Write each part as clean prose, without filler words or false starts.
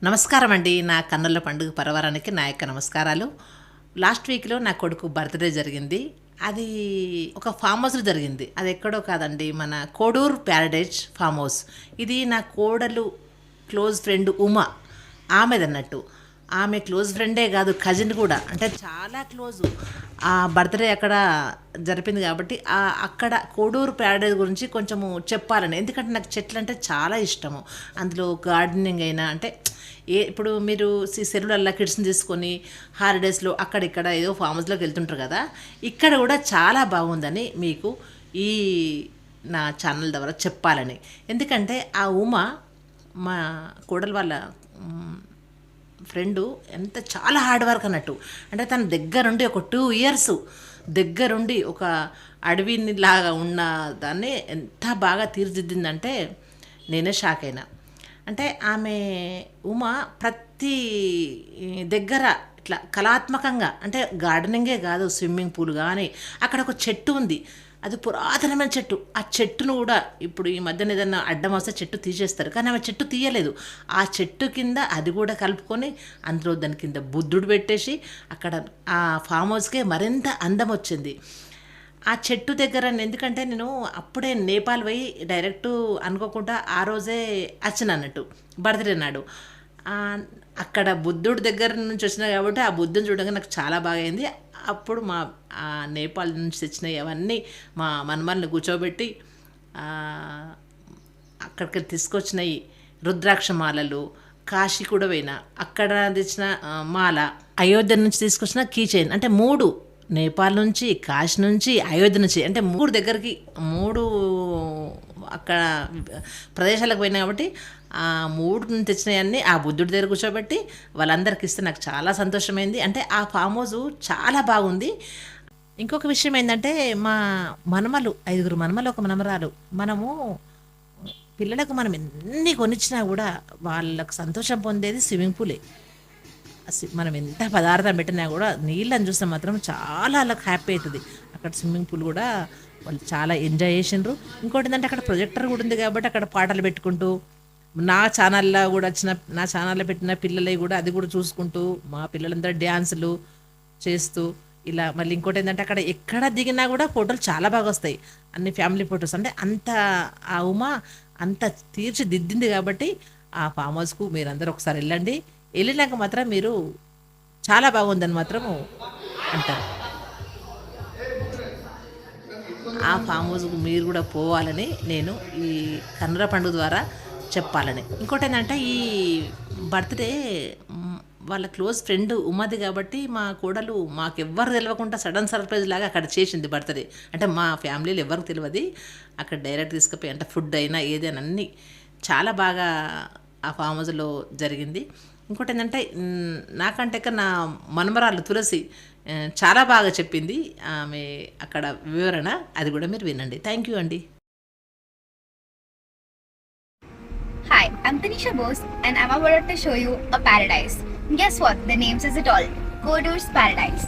నమస్కారం అండి. నా కన్నుల పండుగ పరవారానికి నా యొక్క నమస్కారాలు. లాస్ట్ వీక్లో నా కొడుకు బర్త్డే జరిగింది. అది ఒక ఫామ్ హౌస్లో జరిగింది. అది ఎక్కడో కాదండి, మన కోడూరు ప్యారడైజ్ ఫామ్ హౌస్. ఇది నా కోడలు క్లోజ్ ఫ్రెండ్ ఉమా, ఆమెదన్నట్టు. ఆమె క్లోజ్ ఫ్రెండే కాదు, కజిన్ కూడా, అంటే చాలా క్లోజు. ఆ బర్త్డే అక్కడ జరిపింది కాబట్టి అక్కడ కోడూరు ప్యారడైజ్ గురించి కొంచెము చెప్పాలని. ఎందుకంటే నాకు చెట్లు అంటే చాలా ఇష్టము. అందులో గార్డెనింగ్ అయినా అంటే ఇప్పుడు మీరు సెలవులల్లా కిడ్స్ని తీసుకొని హాలిడేస్లో అక్కడిక్కడ ఏదో ఫామ్ హౌస్లోకి వెళ్తుంటారు కదా, ఇక్కడ కూడా చాలా బాగుందని మీకు ఈ నా ఛానల్ ద్వారా చెప్పాలని. ఎందుకంటే ఆ ఉమా మా కోడలు వాళ్ళ ఫ్రెండు ఎంత చాలా హార్డ్ వర్క్ అన్నట్టు. అంటే తన దగ్గరుండి ఒక 2 years దగ్గరుండి ఒక అడవిని లాగా ఉన్న దాన్ని ఎంత బాగా తీర్చిదిద్దిందంటే నేనే షాక్ అయినా. అంటే ఆమె ఉమా ప్రతి దగ్గర ఇట్లా కళాత్మకంగా, అంటే గార్డెనింగే కాదు, స్విమ్మింగ్ పూల్ కానీ అక్కడ ఒక చెట్టు ఉంది, అది పురాతనమైన చెట్టు. ఆ చెట్టును కూడా ఇప్పుడు ఈ మధ్యన ఏదైనా అడ్డం వస్తే చెట్టు తీసేస్తారు, కానీ ఆమె చెట్టు తీయలేదు. ఆ చెట్టు కింద అది కూడా కలుపుకొని అందులో దాని కింద బుద్ధుడు పెట్టేసి అక్కడ ఆ ఫామ్ హౌస్కే మరింత అందం వచ్చింది. ఆ చెట్టు దగ్గర ఎందుకంటే నేను అప్పుడే నేపాల్ పోయి డైరెక్ట్ అనుకోకుండా ఆ రోజే వచ్చిన అన్నట్టు బర్త్డే నాడు. అక్కడ బుద్ధుడి దగ్గర నుంచి వచ్చినా కాబట్టి ఆ బుద్ధుని చూడగా నాకు చాలా బాగా అయింది. అప్పుడు మా నేపాల్ నుంచి తెచ్చినవి అవన్నీ మా మనమల్ని కూర్చోబెట్టి అక్కడికి తీసుకొచ్చినవి రుద్రాక్ష మాలలు, కాశీ కూడా పోయినా అక్కడ తెచ్చిన మాల, అయోధ్య నుంచి తీసుకొచ్చిన కీ చైన్, అంటే 3 నేపాల్ నుంచి, కాశీ నుంచి, అయోధ్య నుంచి, అంటే 3 దగ్గరికి 3 అక్కడ ప్రదేశాలకు పోయినా కాబట్టి ఆ 3 తెచ్చినవన్నీ ఆ బుద్ధుడి దగ్గర కూర్చోబెట్టి వాళ్ళందరికీ ఇస్తే నాకు చాలా సంతోషమైంది. అంటే ఆ ఫామ్ హౌస్ చాలా బాగుంది. ఇంకొక విషయం ఏంటంటే మా మనమలు 5 మనమలు, ఒక మనమరాలు. మనము పిల్లలకు మనం ఎన్ని కొనిచ్చినా కూడా వాళ్ళకు సంతోషం పొందేది స్విమ్మింగ్ పూలే. మనం ఎంత పదార్థం పెట్టినా కూడా నీళ్ళని చూస్తే మాత్రం చాలా వాళ్ళకి హ్యాపీ అవుతుంది. అక్కడ స్విమ్మింగ్ పూల్ కూడా వాళ్ళు చాలా ఎంజాయ్ చేసిండ్రు. ఇంకోటి ఏంటంటే అక్కడ ప్రొజెక్టర్ కూడా ఉంది కాబట్టి అక్కడ పాటలు పెట్టుకుంటూ, నా ఛానల్లో కూడా నా ఛానల్లో పెట్టిన పిల్లలవి కూడా అది కూడా చూసుకుంటూ, మా పిల్లలందరూ డ్యాన్సులు చేస్తూ ఇలా. మళ్ళీ ఇంకోటి ఏంటంటే అక్కడ ఎక్కడ దిగినా కూడా ఫోటోలు చాలా బాగా వస్తాయి, అన్ని ఫ్యామిలీ ఫొటోస్. అంటే అంత ఆ ఉమా అంత తీర్చిదిద్దింది కాబట్టి ఆ ఫామ్ హౌస్కు మీరందరూ ఒకసారి వెళ్ళండి. వెళ్ళినాక మాత్రం మీరు చాలా బాగుందని మాత్రము అంటారు. ఆ ఫామ్ హౌస్కు మీరు కూడా పోవాలని నేను ఈ కన్నుల పండుగ ద్వారా చెప్పాలని. ఇంకోటి ఏంటంటే ఈ బర్త్డే వాళ్ళ క్లోజ్ ఫ్రెండ్ ఉమ్మది కాబట్టి మా కోడలు మాకెవ్వరు తెలియకుండా సడన్ సర్ప్రైజ్ లాగా అక్కడ చేసింది బర్త్డే. అంటే మా ఫ్యామిలీలో ఎవరికి తెలియదు. అక్కడ డైరెక్ట్ తీసుకుపోయి, అంటే ఫుడ్ అయినా ఏదైనా అన్నీ చాలా బాగా ఆ ఫామ్ హౌస్లో జరిగింది. ఇంకోటి ఏంటంటే నాకంటే నా మనమరాలు తులసి చాలా బాగా చెప్పింది ఆమె అక్కడ వివరణ, అది కూడా మీరు వినండి. థ్యాంక్ యూ అండి. Hi, I'm Tanisha Bose and I'm about to show you a paradise. Guess what? The name says it all. Kodoor's Paradise.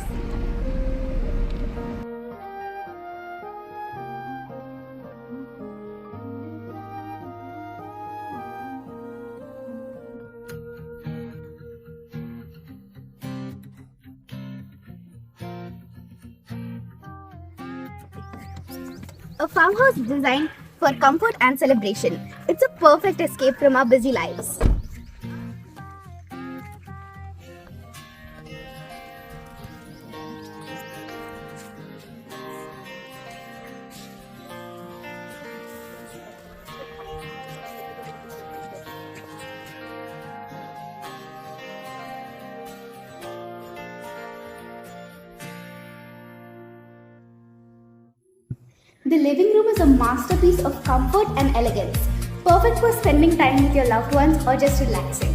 A farmhouse designed for comfort and celebration. It's a perfect escape from our busy lives. The living room is a masterpiece of comfort and elegance, perfect for spending time with your loved ones or just relaxing.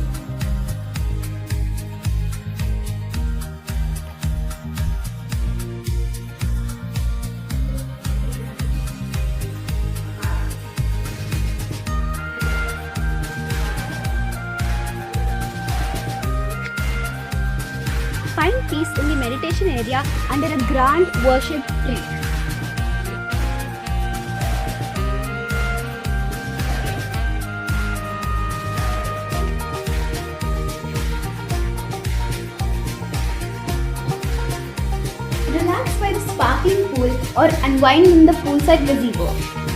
Find peace in the meditation area under a grand worship tree. sparkling pool or unwind in the poolside gazebo.